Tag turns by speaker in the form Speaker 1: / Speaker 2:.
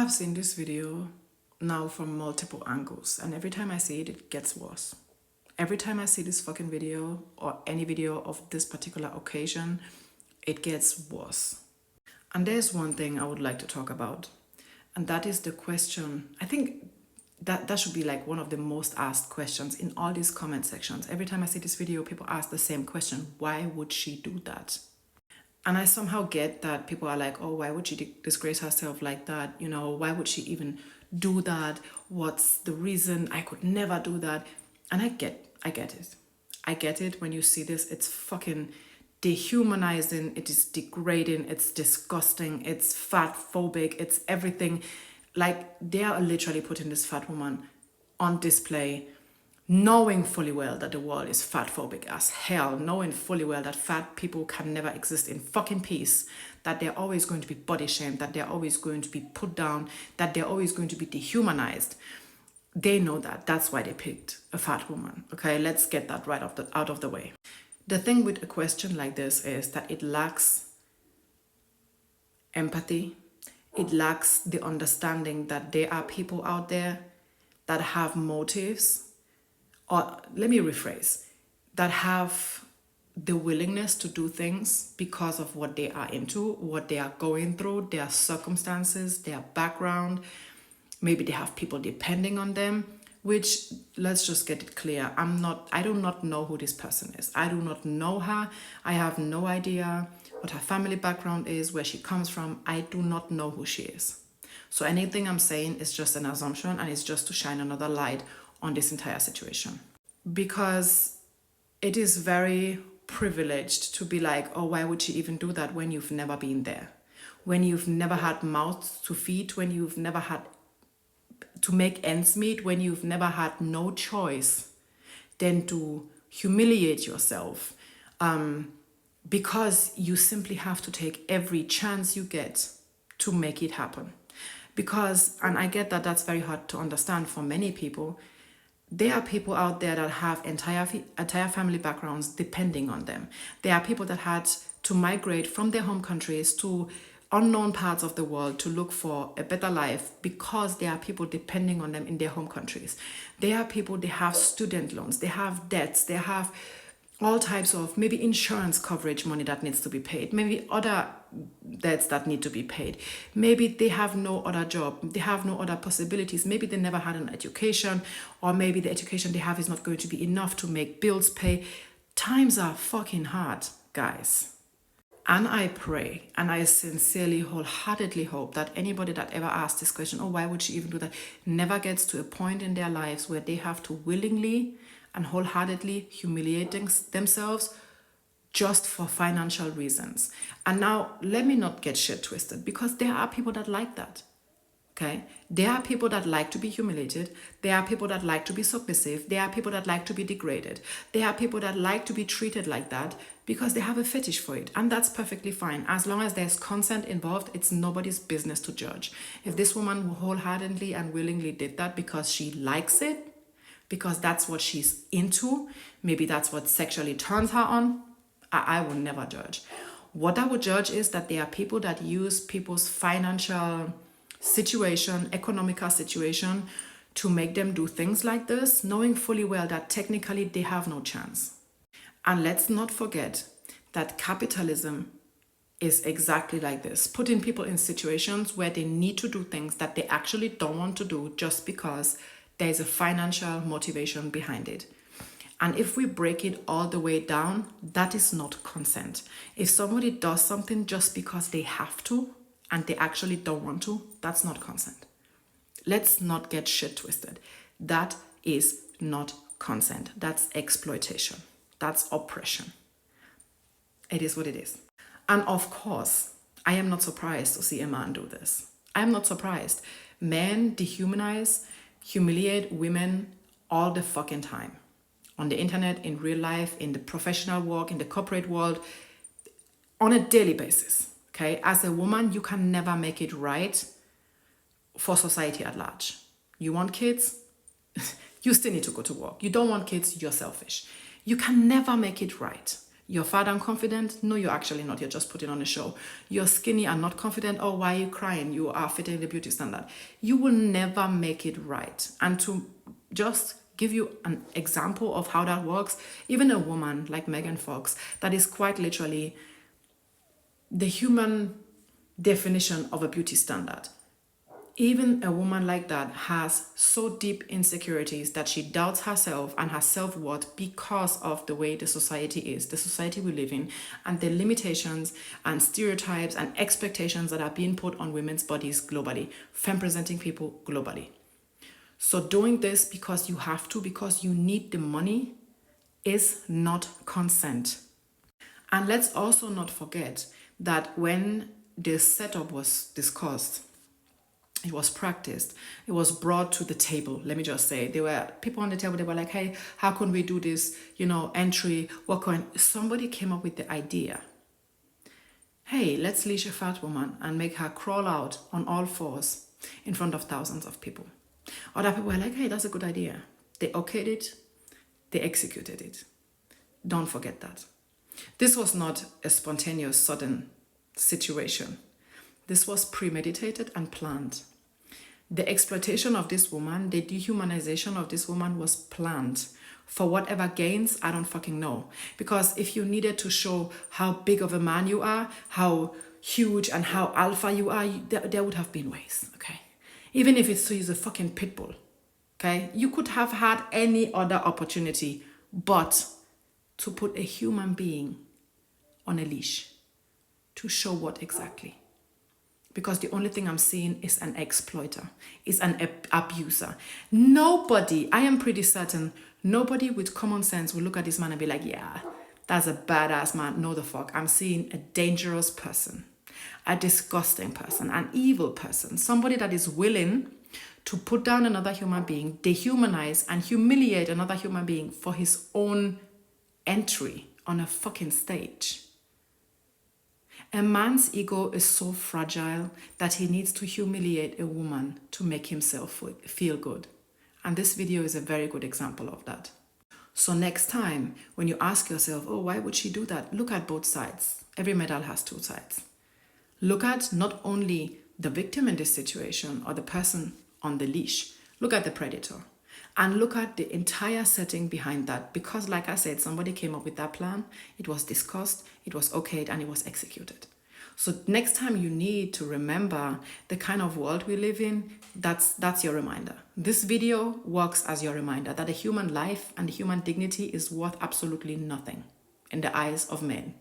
Speaker 1: have seen this video now from multiple angles, and every time I see it, it gets worse. Every time I see this fucking video or any video of this particular occasion, it gets worse. And there's one thing I would like to talk about, and that is the question. I think that should be like one of the most asked questions in all these comment sections. Every time I see this video, people ask the same question: why would she do that? And I somehow get that people are like, oh, why would she disgrace herself like that? You know, why would she even do that? What's the reason? I could never do that. And I get it. I get it. When you see this, it's fucking dehumanizing. It is degrading. It's disgusting. It's fat phobic. It's everything. Like, they are literally putting this fat woman on display, knowing fully well that the world is fat phobic as hell, knowing fully well that fat people can never exist in fucking peace, that they're always going to be body shamed, that they're always going to be put down, that they're always going to be dehumanized. They know that. That's why they picked a fat woman. Okay, let's get that right out of the way. The thing with a question like this is that it lacks empathy. It lacks the understanding that there are people out there that have motives, or let me rephrase, that have the willingness to do things because of what they are into, what they are going through, their circumstances, their background. Maybe they have people depending on them, which, let's just get it clear, I do not know who this person is. I do not know her. I have no idea what her family background is, where she comes from. I do not know who she is. So anything I'm saying is just an assumption, and it's just to shine another light on this entire situation. Because it is very privileged to be like, oh, why would she even do that when you've never been there? When you've never had mouths to feed, when you've never had to make ends meet, when you've never had no choice than to humiliate yourself, because you simply have to take every chance you get to make it happen. Because, and I get that that's very hard to understand for many people, there are people out there that have entire family backgrounds depending on them. There are people that had to migrate from their home countries to unknown parts of the world to look for a better life because there are people depending on them in their home countries. There are people, they have student loans, they have debts, they have all types of maybe insurance coverage money that needs to be paid, maybe other debts that need to be paid. Maybe they have no other job, they have no other possibilities. Maybe they never had an education, or maybe the education they have is not going to be enough to make bills pay. Times are fucking hard, guys. And I pray, and I sincerely, wholeheartedly hope that anybody that ever asks this question, oh, why would she even do that, never gets to a point in their lives where they have to willingly and wholeheartedly humiliating themselves just for financial reasons. And now, let me not get shit twisted, because there are people that like that, okay? There are people that like to be humiliated. There are people that like to be submissive. There are people that like to be degraded. There are people that like to be treated like that because they have a fetish for it. And that's perfectly fine. As long as there's consent involved, it's nobody's business to judge. If this woman wholeheartedly and willingly did that because she likes it, because that's what she's into, maybe that's what sexually turns her on, I will never judge. What I would judge is that there are people that use people's financial situation, economical situation, to make them do things like this, knowing fully well that technically they have no chance. And let's not forget that capitalism is exactly like this, putting people in situations where they need to do things that they actually don't want to do just because there is a financial motivation behind it. And if we break it all the way down, that is not consent. If somebody does something just because they have to and they actually don't want to, that's not consent. Let's not get shit twisted. That is not consent. That's exploitation. That's oppression. It is what it is. And of course, I am not surprised to see a man do this. I am not surprised. Men dehumanize, humiliate women all the fucking time. On the internet, in real life, in the professional work, in the corporate world, on a daily basis. Okay? As a woman, you can never make it right for society at large. You want kids? You still need to go to work. You don't want kids? You're selfish. You can never make it right. You're fat and confident? No, you're actually not. You're just putting on a show. You're skinny and not confident? Oh, why are you crying? You are fitting the beauty standard. You will never make it right. And to just give you an example of how that works, even a woman like Megan Fox, that is quite literally the human definition of a beauty standard. Even a woman like that has so deep insecurities that she doubts herself and her self-worth because of the way the society is, the society we live in, and the limitations and stereotypes and expectations that are being put on women's bodies globally, femme-presenting people globally. So doing this because you have to, because you need the money, is not consent. And let's also not forget that when the setup was discussed, it was practiced, it was brought to the table. Let me just say, there were people on the table, they were like, hey, how can we do this, entry, what can, somebody came up with the idea. Hey, let's leash a fat woman and make her crawl out on all fours in front of thousands of people. Other people were like, hey, that's a good idea. They okayed it, they executed it. Don't forget that. This was not a spontaneous, sudden situation. This was premeditated and planned. The exploitation of this woman, the dehumanization of this woman was planned. For whatever gains, I don't fucking know. Because if you needed to show how big of a man you are, how huge and how alpha you are, there would have been ways, okay? Even if it's to use a fucking pit bull, okay? You could have had any other opportunity but to put a human being on a leash. To show what exactly? Because the only thing I'm seeing is an exploiter, is an abuser. Nobody, I am pretty certain, nobody with common sense will look at this man and be like, yeah, that's a badass man. No, the fuck. I'm seeing a dangerous person, a disgusting person, an evil person, somebody that is willing to put down another human being, dehumanize and humiliate another human being for his own entry on a fucking stage. A man's ego is so fragile that he needs to humiliate a woman to make himself feel good. And this video is a very good example of that. So next time, when you ask yourself, oh, why would she do that? Look at both sides. Every medal has two sides. Look at not only the victim in this situation or the person on the leash. Look at the predator. And look at the entire setting behind that. Because like I said, somebody came up with that plan. It was discussed, it was okayed, and it was executed. So next time you need to remember the kind of world we live in, that's your reminder. This video works as your reminder that a human life and human dignity is worth absolutely nothing in the eyes of men.